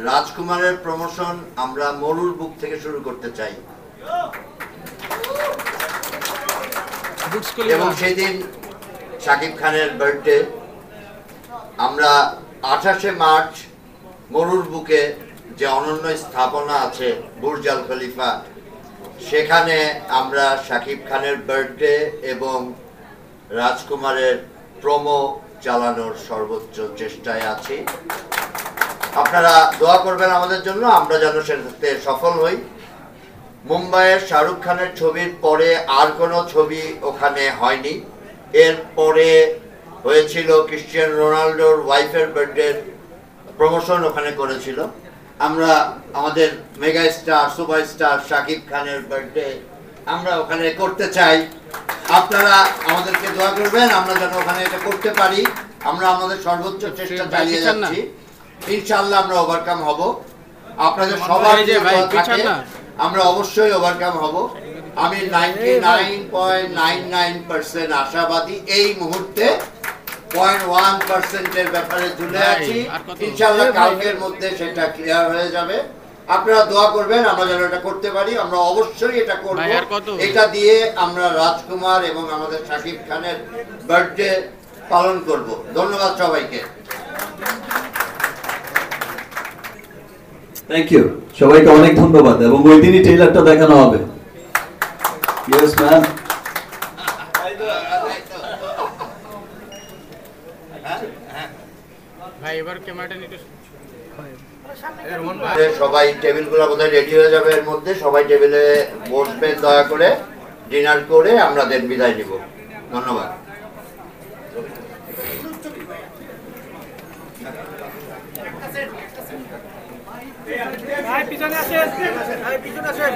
রাজকুমারের প্রমোশন আমরা মরুর বুক থেকে শুরু করতে চাই এবং সেদিন শাকিব খানের বার্থডে আমরা 28শে মার্চ মরুর বুকে যে অনন্য স্থাপনা আছে বুর্জ আল খলিফা সেখানে আমরা শাকিব খানের বার্থডে এবং রাজকুমারের প্রোমো চালানোর সর্বোচ্চ চেষ্টায় আছি আপনারা দোয়া করবেন আমাদের জন্য আমরা যেন সেটাতে সফল হই মুম্বাইয়ের শাহরুখ খানের ছবির পরে আর কোনো ছবি ওখানে হয়নি এরপরে হয়েছিল ক্রিশ্চিয়ানো রোনাল্ডোর ওয়াইফের বার্থডে প্রমোশন ওখানে করেছিল আমরা আমাদের মেগা স্টার সুপারস্টার শাকিব খানের বার্থডে আমরা ওখানে করতে চাই আপনারা আমাদেরকে দোয়া করবেন আমরা যেন ওখানে এটা করতে পারি আমরা আমাদের সর্বোচ্চ চেষ্টা চালিয়ে যাচ্ছি ইনশাআল্লাহ আমরা ওভারকাম হব আপনাদের সবার যে দোয়া থাকে আমরা অবশ্যই ওভারকাম হব আমি 99.99% আশাবাদী এই মুহূর্তে 0.1% এর ব্যাপারে ঝুলে আছি ইনশাআল্লাহ কালকের মধ্যে সেটা ক্লিয়ার হয়ে যাবে আপনারা দোয়া করবেন আমরা যেন এটা করতে পারি আমরা অবশ্যই এটা করব এটা দিয়ে আমরা রাজকুমার এবং আমাদের শাকিব খানের বার্থডে পালন করব ধন্যবাদ সবাইকে থ্যাংক ইউ সবাইকে অনেক ধন্যবাদ এবং ওই দিনই ট্রেলারটা দেখানো হবে ইয়েস ম্যাম ভাই এবার ক্যামেরাটা নিতে সবাই টেবিলগুলো বোধহয় রেডি হয়ে যাবে এর মধ্যে সবাই টেবিলে বসবেন দয়া করে ডিনার করে আমরা দেন বিদায় নিব ধন্যবাদ পিছনে আসেন পিছনে আসেন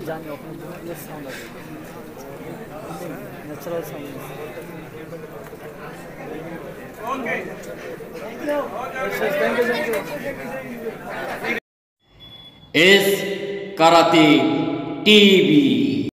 জানি ওখানে সাউন্ড আছে natural sound okay thank U S karate TV.